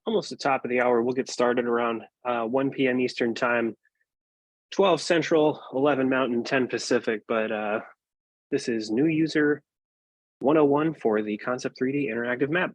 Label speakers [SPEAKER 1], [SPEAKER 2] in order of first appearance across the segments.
[SPEAKER 1] almost the top of the hour. We'll get started around 1 p.m. Eastern time, 12 Central, 11 Mountain, 10 Pacific. But this is New User 101 for the Concept 3D Interactive Map.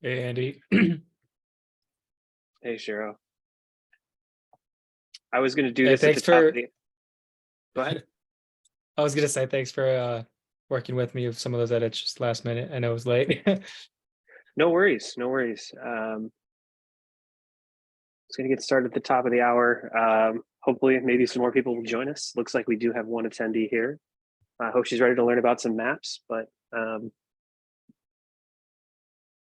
[SPEAKER 2] Hey, Andy.
[SPEAKER 1] Hey, Cheryl. I was going to do
[SPEAKER 2] Hey,
[SPEAKER 1] this at the top of the... Go ahead.
[SPEAKER 2] I was going to say thanks for working with me with some of those edits just last minute. I know it was late.
[SPEAKER 1] No worries, no worries. It's going to get started at the top of the hour. Hopefully, maybe some more people will join us. Looks like we do have one attendee here. I hope she's ready to learn about some maps, but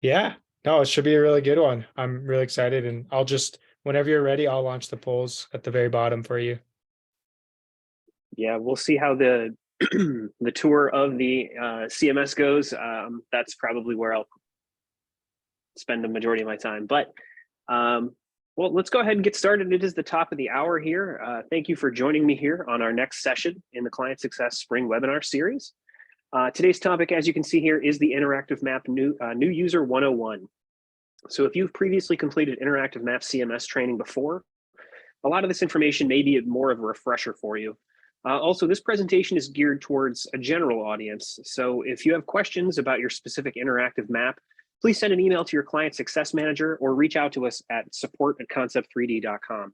[SPEAKER 2] Yeah, no, it should be a really good one. I'm really excited, and I'll just, whenever you're ready, I'll launch the polls at the very bottom for you.
[SPEAKER 1] yeah, we'll see how the the tour of the CMS goes. That's probably where I'll spend the majority of my time. But well, let's go ahead and get started. It is the top of the hour here. Thank you for joining me here on our next session in the Client Success Spring Webinar Series. Today's topic, as you can see here, is the Interactive Map New User 101. So if you've previously completed Interactive Map CMS training before, a lot of this information may be more of a refresher for you. Also, this presentation is geared towards a general audience. So if you have questions about your specific interactive map, please send an email to your Client Success Manager or reach out to us at support@concept3d.com.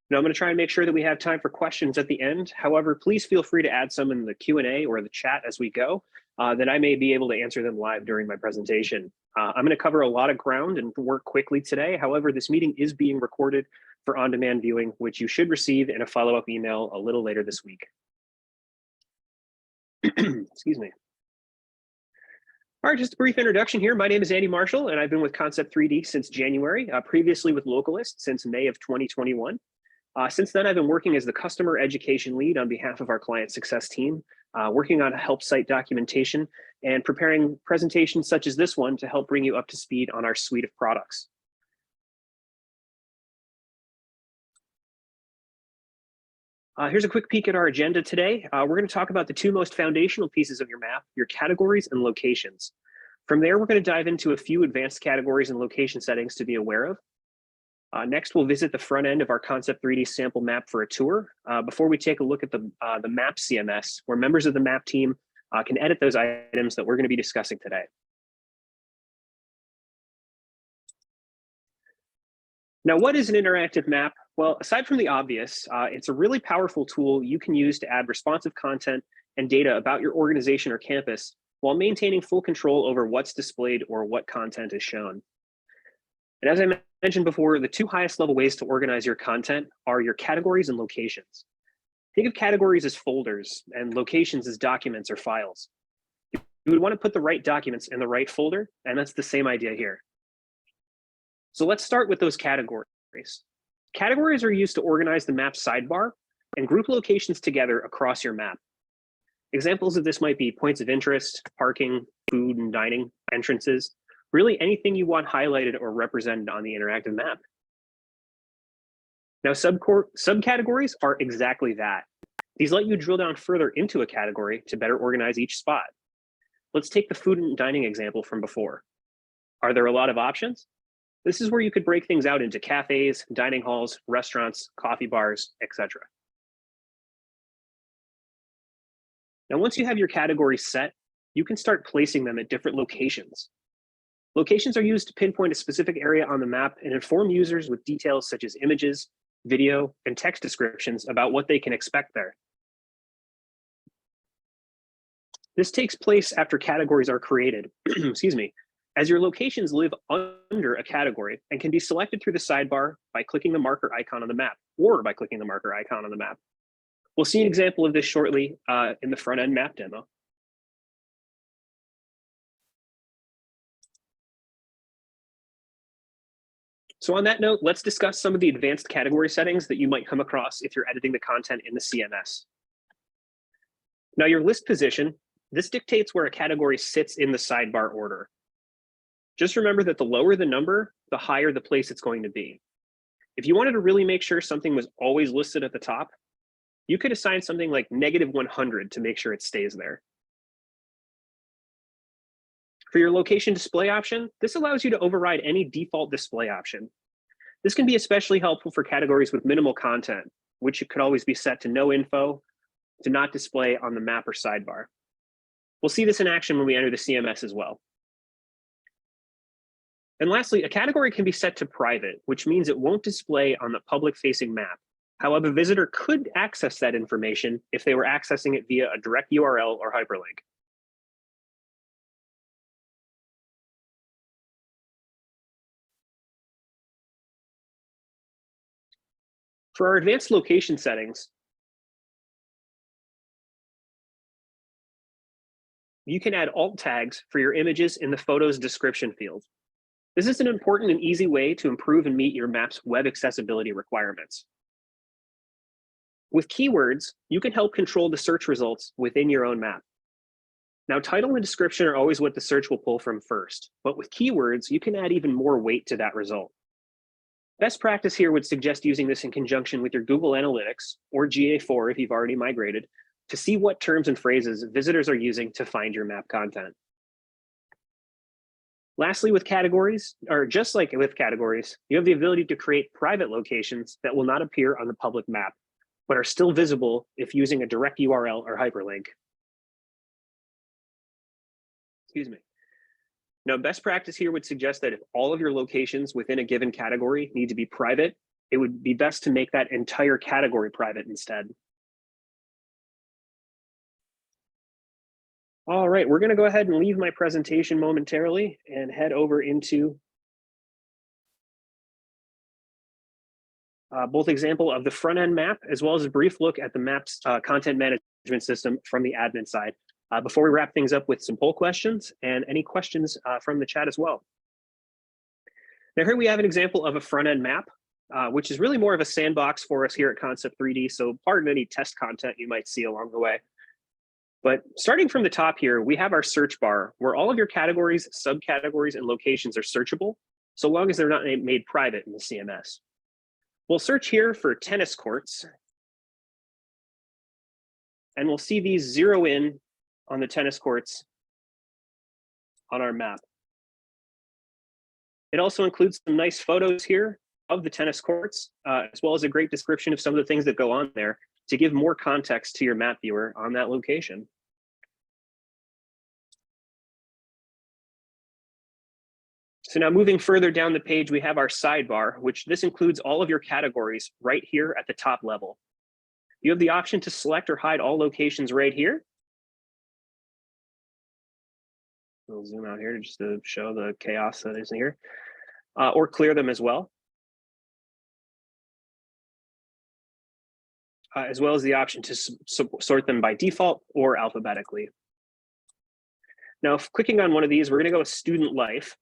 [SPEAKER 1] Now, I'm going to try and make sure that we have time for questions at the end. However, please feel free to add some in the Q&A or the chat as we go, that I may be able to answer them live during my presentation. I'm going to cover a lot of ground and work quickly today. However, this meeting is being recorded for on-demand viewing, which you should receive in a follow-up email a little later this week. Excuse me. All right, just a brief introduction here. My name is Andy Marshall, and I've been with Concept 3D since January, previously with Localist since May of 2021. Since then, I've been working as the customer education lead on behalf of our client success team, working on help site documentation and preparing presentations such as this one to help bring you up to speed on our suite of products. Here's a quick peek at our agenda today. We're going to talk about the two most foundational pieces of your map, your categories and locations. From there, we're going to dive into a few advanced categories and location settings to be aware of. Next, we'll visit the front end of our Concept 3D sample map for a tour before we take a look at the map CMS, where members of the map team can edit those items that we're going to be discussing today. Now, what is an interactive map? Well, aside from the obvious, it's a really powerful tool you can use to add responsive content and data about your organization or campus while maintaining full control over what's displayed or what content is shown. And as I mentioned before, the two highest level ways to organize your content are your categories and locations. Think of categories as folders and locations as documents or files. You would want to put the right documents in the right folder, and that's the same idea here. So let's start with those categories. Categories are used to organize the map sidebar and group locations together across your map. Examples of this might be points of interest, parking, food and dining, entrances, really anything you want highlighted or represented on the interactive map. Now, subcategories are exactly that. These let you drill down further into a category to better organize each spot. Let's take the food and dining example from before. Are there a lot of options? This is where you could break things out into cafes, dining halls, restaurants, coffee bars, etc. Now, once you have your categories set, you can start placing them at different locations. Locations are used to pinpoint a specific area on the map and inform users with details such as images, video, and text descriptions about what they can expect there. This takes place after categories are created, excuse me, as your locations live under a category and can be selected through the sidebar by clicking the marker icon on the map or by clicking the marker icon on the map. We'll see an example of this shortly in the front-end map demo. So on that note, let's discuss some of the advanced category settings that you might come across if you're editing the content in the CMS. Now, your list position, this dictates where a category sits in the sidebar order. Just remember that the lower the number, the higher the place it's going to be. If you wanted to really make sure something was always listed at the top, you could assign something like -100 to make sure it stays there. For your location display option, this allows you to override any default display option. This can be especially helpful for categories with minimal content, which could always be set to no info, to not display on the map or sidebar. We'll see this in action when we enter the CMS as well. And lastly, a category can be set to private, which means it won't display on the public-facing map. However, a visitor could access that information if they were accessing it via a direct URL or hyperlink. For our advanced location settings, you can add alt tags for your images in the photo's description field. This is an important and easy way to improve and meet your map's web accessibility requirements. With keywords, you can help control the search results within your own map. Now, title and description are always what the search will pull from first, but with keywords, you can add even more weight to that result. Best practice here would suggest using this in conjunction with your Google Analytics or GA4 if you've already migrated to see what terms and phrases visitors are using to find your map content. Lastly, with categories, or just like with categories, you have the ability to create private locations that will not appear on the public map, but are still visible if using a direct URL or hyperlink. Excuse me. Now, best practice here would suggest that if all of your locations within a given category need to be private, it would be best to make that entire category private instead. All right, we're going to go ahead and leave my presentation momentarily and head over into both example of the front-end map, as well as a brief look at the map's content management system from the admin side. Before we wrap things up with some poll questions and any questions from the chat as well. Now here we have an example of a front-end map, which is really more of a sandbox for us here at Concept 3D, so pardon any test content you might see along the way. But starting from the top here, we have our search bar where all of your categories, subcategories, and locations are searchable, so long as they're not made private in the CMS. We'll search here for tennis courts, and we'll see these zero in on the tennis courts on our map. It also includes some nice photos here of the tennis courts, as well as a great description of some of the things that go on there to give more context to your map viewer on that location. So now moving further down the page, we have our sidebar, which this includes all of your categories right here at the top level. You have the option to select or hide all locations right here. We'll zoom out here just to show the chaos that is here, or clear them as well. As well as the option to sort them by default or alphabetically. Now, if clicking on one of these, we're going to go with student life.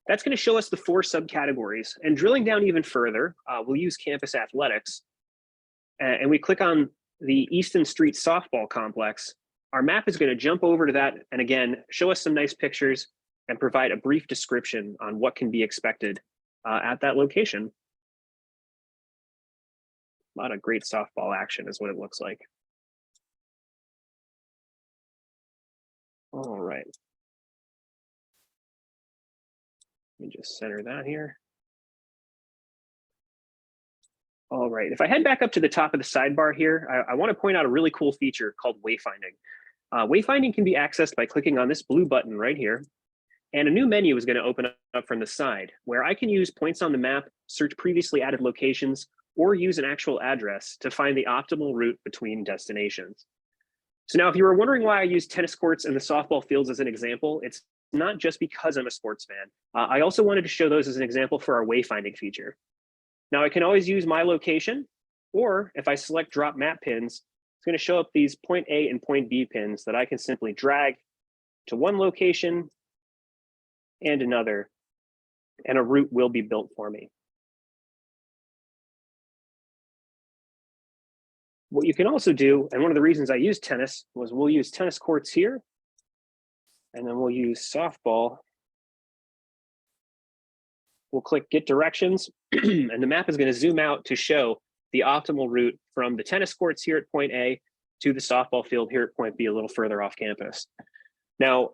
[SPEAKER 1] That's going to show us the 4 subcategories. And drilling down even further, we'll use campus athletics. And we click on the Easton Street Softball Complex. Our map is going to jump over to that and again, show us some nice pictures and provide a brief description on what can be expected at that location. A lot of great softball action is what it looks like. All right. Let me just center that here. All right, if I head back up to the top of the sidebar here, I want to point out a really cool feature called wayfinding. Wayfinding can be accessed by clicking on this blue button right here. And a new menu is going to open up from the side where I can use points on the map, search previously added locations, or use an actual address to find the optimal route between destinations. So now if you were wondering why I use tennis courts and the softball fields as an example, it's not just because I'm a sports fan. I also wanted to show those as an example for our wayfinding feature. Now I can always use my location, or if I select drop map pins, it's going to show up these point A and point B pins that I can simply drag to one location and another, and a route will be built for me. What you can also do, and one of the reasons I used tennis was we'll use tennis courts here, and then we'll use softball. We'll click get directions, and the map is going to zoom out to show the optimal route from the tennis courts here at point A to the softball field here at point B, a little further off campus. Now,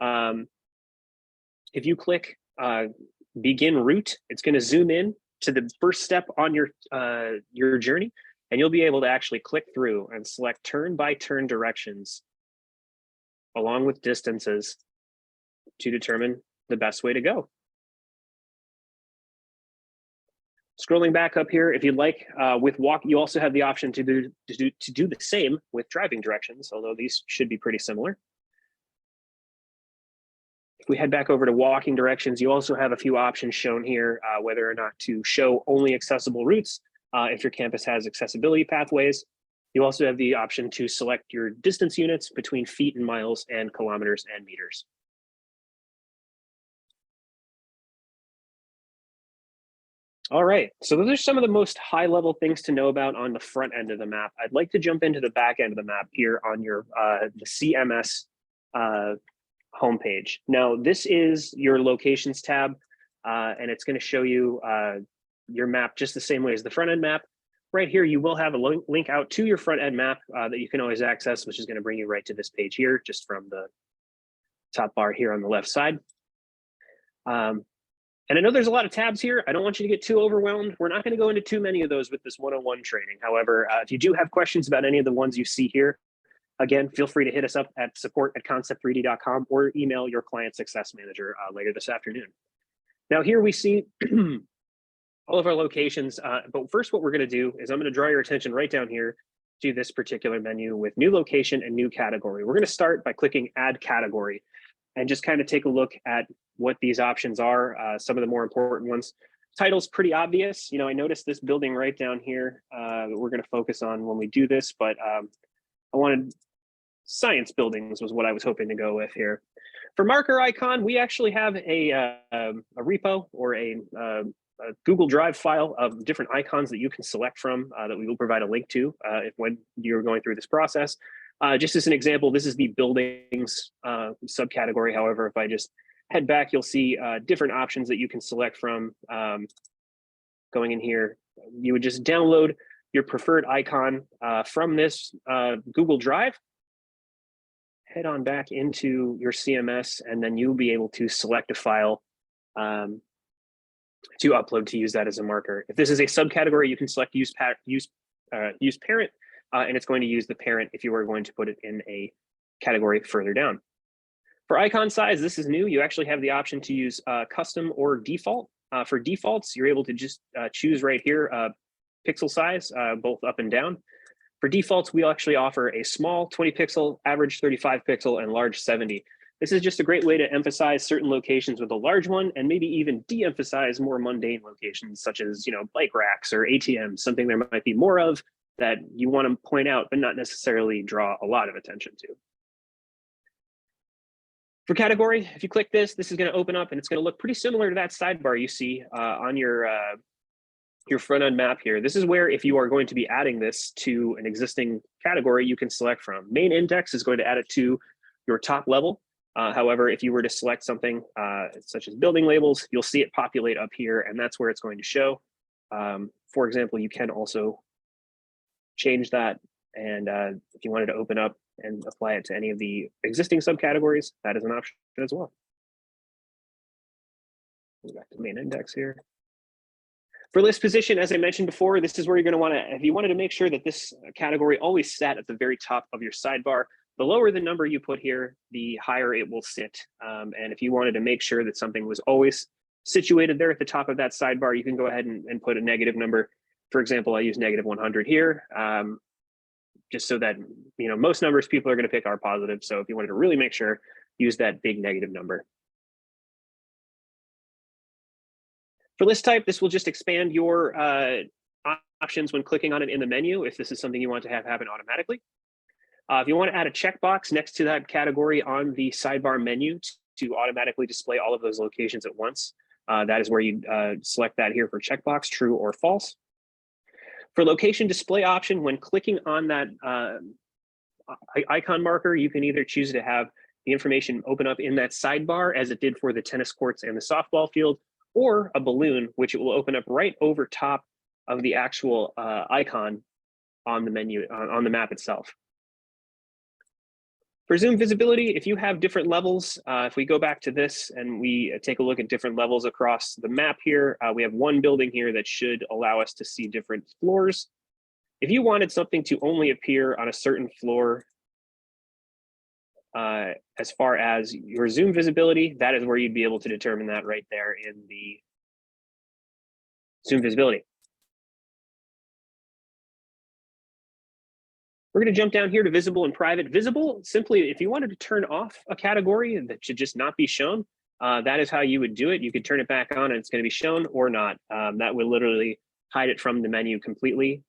[SPEAKER 1] if you click begin route, it's going to zoom in to the first step on your journey, and you'll be able to actually click through and select turn by turn directions along with distances to determine the best way to go. Scrolling back up here, if you'd like, with walk, you also have the option to do the same with driving directions, although these should be pretty similar. If we head back over to walking directions, you also have a few options shown here, whether or not to show only accessible routes, if your campus has accessibility pathways. You also have the option to select your distance units between feet and miles and kilometers and meters. All right, so those are some of the most high level things to know about on the front end of the map. I'd like to jump into the back end of the map here on your the CMS homepage. Now, this is your locations tab, and it's going to show you your map just the same way as the front end map. Right here, you will have a link out to your front end map that you can always access, which is going to bring you right to this page here, just from the top bar here on the left side. And I know there's a lot of tabs here. I don't want you to get too overwhelmed. We're not going to go into too many of those with this 101 training. However, if you do have questions about any of the ones you see here, again, feel free to hit us up at support@concept3d.com or email your client success manager later this afternoon. Now here we see all of our locations, but first what we're going to do is I'm going to draw your attention right down here to this particular menu with new location and new category. We're going to start by clicking add category and just kind of take a look at what these options are, some of the more important ones. Title's pretty obvious. You know, I noticed this building right down here that we're going to focus on when we do this, but I wanted science buildings was what I was hoping to go with here. For marker icon, we actually have a repo or a Google Drive file of different icons that you can select from that we will provide a link to when you're going through this process. Just as an example, this is the buildings subcategory. However, if I just head back, you'll see different options that you can select from. Going in here, you would just download your preferred icon from this Google Drive, head on back into your CMS, and then you'll be able to select a file to upload to use that as a marker. If this is a subcategory, you can select use parent, and it's going to use the parent if you are going to put it in a category further down. For icon size, this is new. You actually have the option to use custom or default. For defaults, you're able to just choose right here, pixel size, both up and down. For defaults, we actually offer a small 20 pixel, average 35 pixel, and large 70. This is just a great way to emphasize certain locations with a large one, and maybe even de-emphasize more mundane locations, such as, you know, bike racks or ATMs, something there might be more of that you want to point out, but not necessarily draw a lot of attention to. For category, if you click this, this is going to open up and it's going to look pretty similar to that sidebar you see on your front end map here. This is where, if you are going to be adding this to an existing category, you can select from. Main index is going to add it to your top level. However, if you were to select something such as building labels, you'll see it populate up here, and that's where it's going to show. For example, you can also change that, and if you wanted to open up and apply it to any of the existing subcategories, that is an option as well. Go back to main index here. For list position, as I mentioned before, this is where you're going to want to, if you wanted to make sure that this category always sat at the very top of your sidebar, the lower the number you put here, the higher it will sit. And if you wanted to make sure that something was always situated there at the top of that sidebar, you can go ahead and put a negative number. For example, I use -100 here, just so that, you know, most numbers people are going to pick are positive. So if you wanted to really make sure, use that big negative number. For list type, this will just expand your options when clicking on it in the menu, if this is something you want to have happen automatically. If you want to add a checkbox next to that category on the sidebar menu to automatically display all of those locations at once, that is where you select that here for checkbox, true or false. For location display option, when clicking on that icon marker, you can either choose to have the information open up in that sidebar as it did for the tennis courts and the softball field, or a balloon, which it will open up right over top of the actual icon on the menu, on the map itself. For zoom visibility, if you have different levels, if we go back to this and we take a look at different levels across the map here, we have one building here that should allow us to see different floors. If you wanted something to only appear on a certain floor, as far as your zoom visibility, that is where you'd be able to determine that right there in the zoom visibility. We're going to jump down here to visible and private. Visible, simply, if you wanted to turn off a category that should just not be shown, that is how you would do it. You could turn it back on and it's going to be shown or not. That would literally hide it from the menu completely,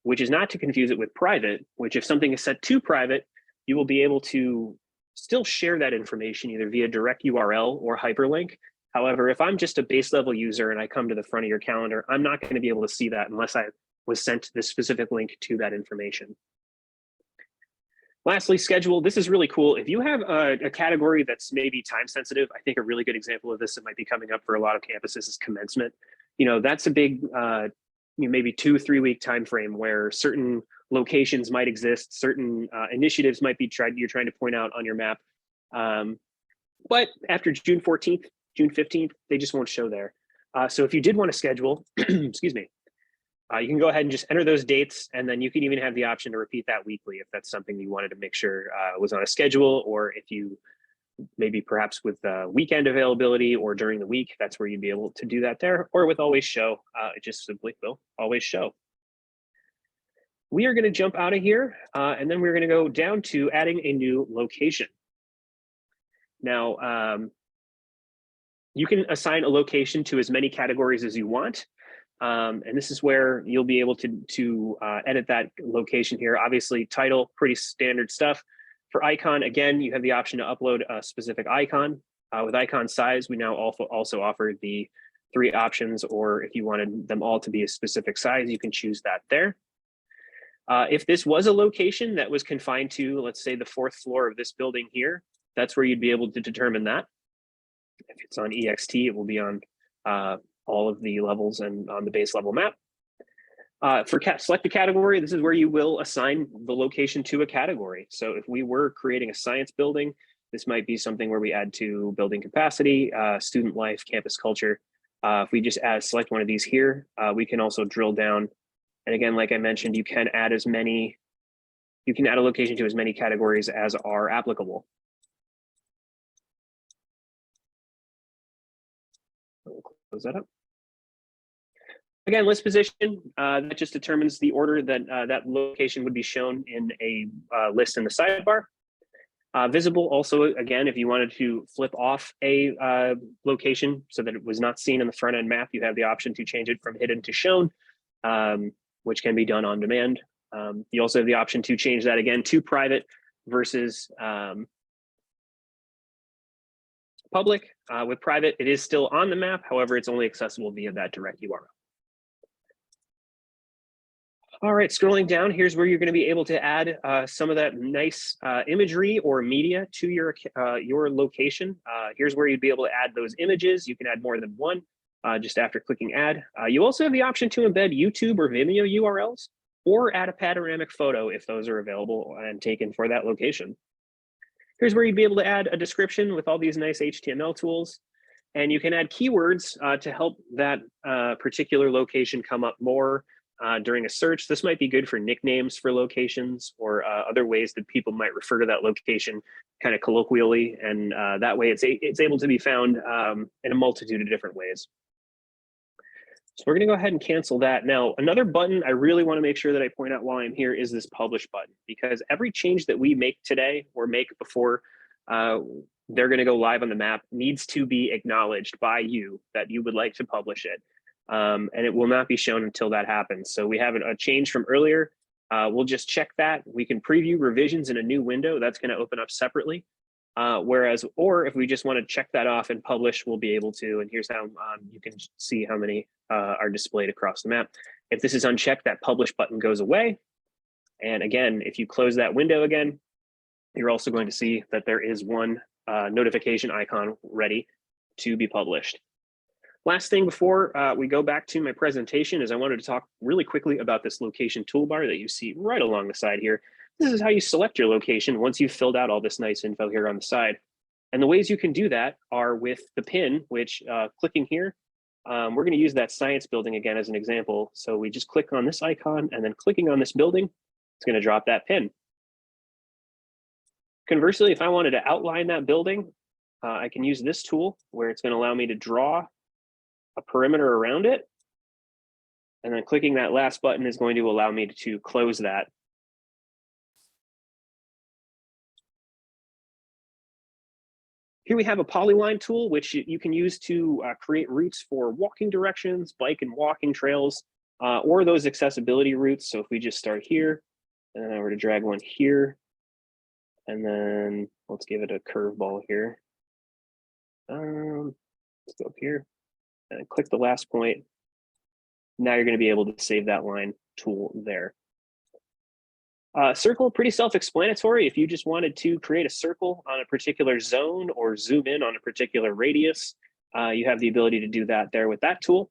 [SPEAKER 1] which is not to confuse it with private, which if something is set to private, you will be able to still share that information either via direct URL or hyperlink. However, if I'm just a base level user and I come to the front of your calendar, I'm not going to be able to see that unless I was sent this specific link to that information. Lastly, schedule. This is really cool. If you have a category that's maybe time sensitive, I think a really good example of this that might be coming up for a lot of campuses is commencement. You know, that's a big, maybe 2-3 week time frame where certain locations might exist, certain initiatives might be you're trying to point out on your map. But after June 14th, June 15th, they just won't show there. So if you did want to schedule, excuse me, you can go ahead and just enter those dates, and then you can even have the option to repeat that weekly if that's something you wanted to make sure was on a schedule, or if you maybe perhaps with weekend availability or during the week, that's where you'd be able to do that there, or with always show, it just simply will always show. We are going to jump out of here, and then we're going to go down to adding a new location. Now, you can assign a location to as many categories as you want. And this is where you'll be able to edit that location here. Obviously, title, pretty standard stuff. For icon, again, you have the option to upload a specific icon. With icon size, we now also offer the 3 options, or if you wanted them all to be a specific size, you can choose that there. If this was a location that was confined to, let's say, the 4th floor of this building here, that's where you'd be able to determine that. If it's on EXT, it will be on all of the levels and on the base level map. For select a category, this is where you will assign the location to a category. So if we were creating a science building, this might be something where we add to building capacity, student life, campus culture. If we just select one of these here, we can also drill down. And again, like I mentioned, you can add a location to as many categories as are applicable. We'll close that up. Again, list position, that just determines the order that that location would be shown in a list in the sidebar. Visible also, again, if you wanted to flip off a location so that it was not seen in the front end map, you have the option to change it from hidden to shown, which can be done on demand. You also have the option to change that again to private versus public. With private, it is still on the map. However, it's only accessible via that direct URL. All right, scrolling down, here's where you're going to be able to add some of that nice imagery or media to your location. Here's where you'd be able to add those images. You can add more than one just after clicking add. You also have the option to embed YouTube or Vimeo URLs or add a panoramic photo if those are available and taken for that location. Here's where you'd be able to add a description with all these nice HTML tools. And you can add keywords to help that particular location come up more during a search. This might be good for nicknames for locations or other ways that people might refer to that location kind of colloquially. And that way it's able to be found in a multitude of different ways. So we're going to go ahead and cancel that. Now, another button I really want to make sure that I point out while I'm here is this publish button, because every change that we make today or make before they're going to go live on the map needs to be acknowledged by you that you would like to publish it. And it will not be shown until that happens. So we have a change from earlier. We'll just check that. We can preview revisions in a new window. That's going to open up separately. Or if we just want to check that off and publish, we'll be able to. And here's how you can see how many are displayed across the map. If this is unchecked, that publish button goes away. And again, if you close that window again, you're also going to see that there is one notification icon ready to be published. Last thing before we go back to my presentation is I wanted to talk really quickly about this location toolbar that you see right along the side here. This is how you select your location once you've filled out all this nice info here on the side. And the ways you can do that are with the pin, which clicking here, we're going to use that science building again as an example. So we just click on this icon and then clicking on this building, it's going to drop that pin. Conversely, if I wanted to outline that building, I can use this tool where it's going to allow me to draw a perimeter around it. And then clicking that last button is going to allow me to close that. Here we have a polyline tool, which you can use to create routes for walking directions, bike and walking trails, or those accessibility routes. So if we just start here, and then I were to drag one here, and then let's give it a curveball here. Let's go up here and click the last point. Now you're going to be able to save that line tool there. Circle, pretty self-explanatory. If you just wanted to create a circle on a particular zone or zoom in on a particular radius, you have the ability to do that there with that tool.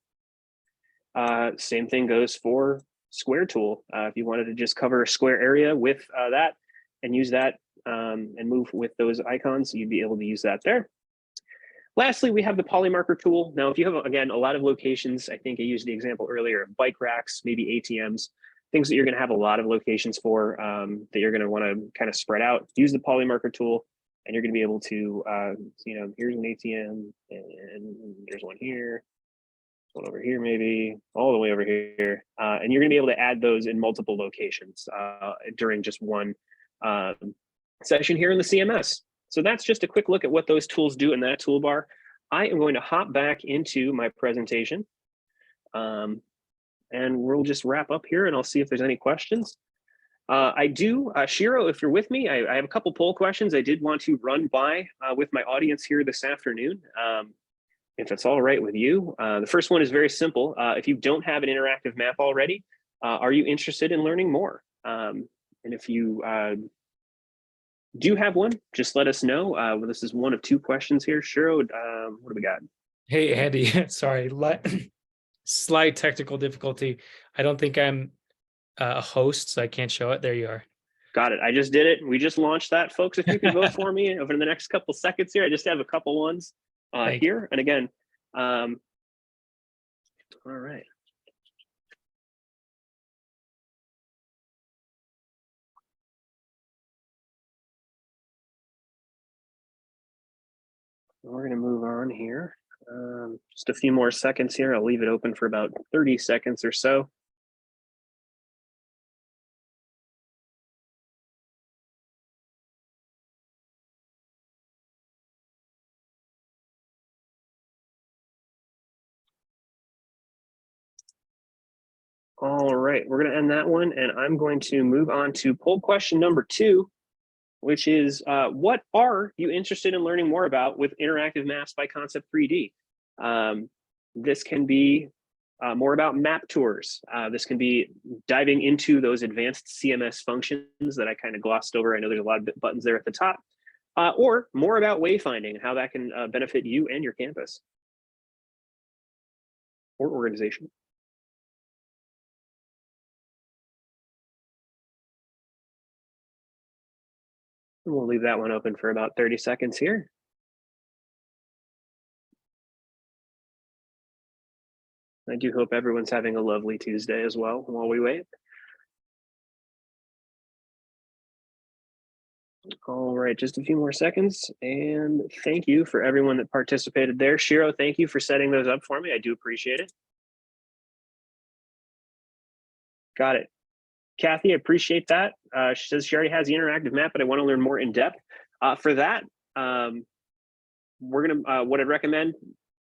[SPEAKER 1] Same thing goes for square tool. If you wanted to just cover a square area with that and use that and move with those icons, you'd be able to use that there. Lastly, we have the polymarker tool. Now, if you have, again, a lot of locations, I think I used the example earlier, bike racks, maybe ATMs, things that you're going to have a lot of locations for that you're going to want to kind of spread out, use the polymarker tool, and you're going to be able to, here's an ATM, and there's one here, one over here, maybe all the way over here. And you're going to be able to add those in multiple locations during just one session here in the CMS. So that's just a quick look at what those tools do in that toolbar. I am going to hop back into my presentation and we'll just wrap up here and I'll see if there's any questions. Shiro, if you're with me, I have a couple poll questions I did want to run by with my audience here this afternoon. If it's all right with you. The first one is very simple. If you don't have an interactive map already, are you interested in learning more? And if you do have one, just let us know. Well, this is one of two questions here. Shiro, what do we got?
[SPEAKER 2] Hey, Andy, sorry, slight technical difficulty. I don't think I'm a host, so I can't show it. There you are.
[SPEAKER 1] Got it. I just did it. We just launched that, folks. If you can vote for me over the next couple seconds here, I just have a couple ones here. And again, all right. We're going to move on here. Just a few more seconds here. I'll leave it open for about 30 seconds or so. All right, we're going to end that one, and I'm going to move on to poll question number 2, which is what are you interested in learning more about with interactive maps by Concept 3D? This can be more about map tours. This can be diving into those advanced CMS functions that I kind of glossed over. I know there's a lot of buttons there at the top, or more about wayfinding, how that can benefit you and your campus or organization. And we'll leave that one open for about 30 seconds here. I do hope everyone's having a lovely Tuesday as well while we wait. All right, just a few more seconds. And thank you for everyone that participated there. Shiro, thank you for setting those up for me. I do appreciate it. Got it. Kathy, I appreciate that. She says she already has the interactive map, but I want to learn more in depth. For that, what I'd recommend,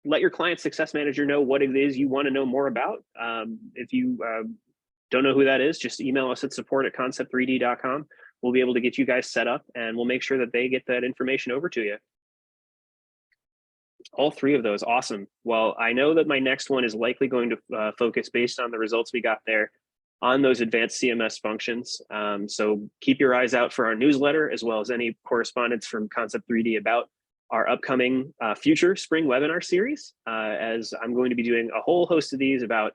[SPEAKER 1] let your client success manager know what it is you want to know more about. If you don't know who that is, just email us at support@concept3d.com. We'll be able to get you guys set up, and we'll make sure that they get that information over to you. All three of those, awesome. Well, I know that my next one is likely going to focus, based on the results we got there, on those advanced CMS functions. So keep your eyes out for our newsletter, as well as any correspondence from Concept 3D about our upcoming future spring webinar series, as I'm going to be doing a whole host of these about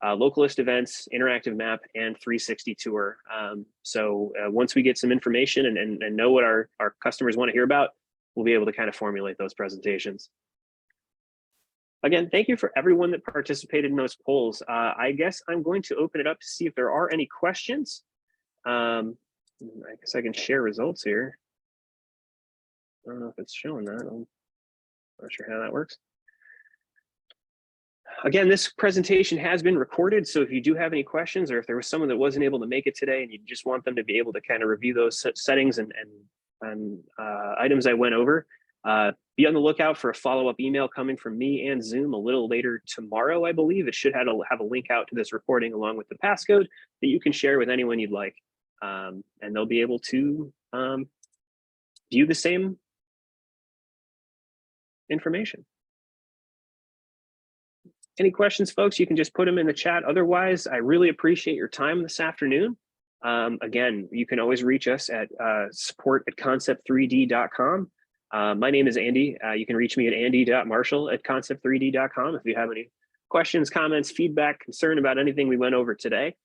[SPEAKER 1] localist events, interactive map, and 360 tour. So once we get some information and know what our customers want to hear about, we'll be able to kind of formulate those presentations. Again, thank you for everyone that participated in those polls. I guess I'm going to open it up to see if there are any questions. I guess I can share results here. I don't know if it's showing that. I'm not sure how that works. Again, this presentation has been recorded, so if you do have any questions, or if there was someone that wasn't able to make it today and you just want them to be able to kind of review those settings and items I went over, be on the lookout for a follow-up email coming from me and Zoom a little later tomorrow, I believe. It should have a link out to this recording along with the passcode that you can share with anyone you'd like. And they'll be able to view the same information. Any questions, folks? You can just put them in the chat. Otherwise, I really appreciate your time this afternoon. Again, you can always reach us at support@concept3d.com. My name is Andy. You can reach me at andy.marshall@concept3d.com if you have any questions, comments, feedback, concern about anything we went over today.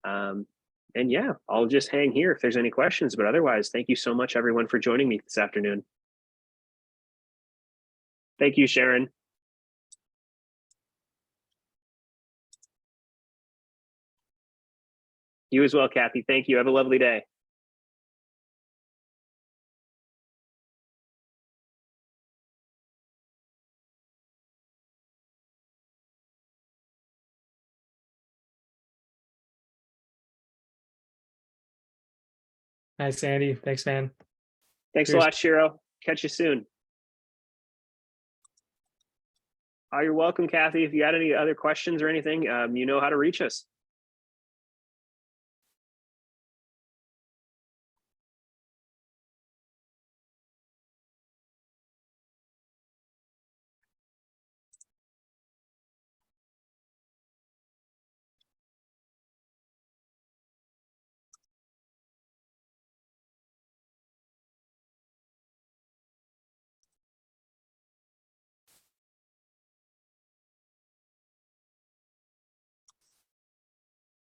[SPEAKER 1] And yeah, I'll just hang here if there's any questions. But otherwise, thank you so much, everyone, for joining me this afternoon. Thank you, Sharon. You as well, Kathy. Thank you. Have a lovely day.
[SPEAKER 2] Nice, Andy. Thanks, man.
[SPEAKER 1] Thanks
[SPEAKER 2] Cheers.
[SPEAKER 1] a lot, Shiro. Catch you soon. Oh, you're welcome, Kathy. If you got any other questions or anything, you know how to reach us.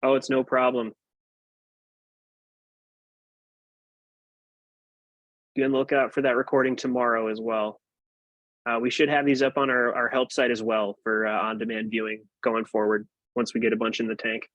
[SPEAKER 1] Oh, it's no problem. Be on the lookout for that recording tomorrow as well. We should have these up on our help site as well for on-demand viewing going forward once we get a bunch in the tank.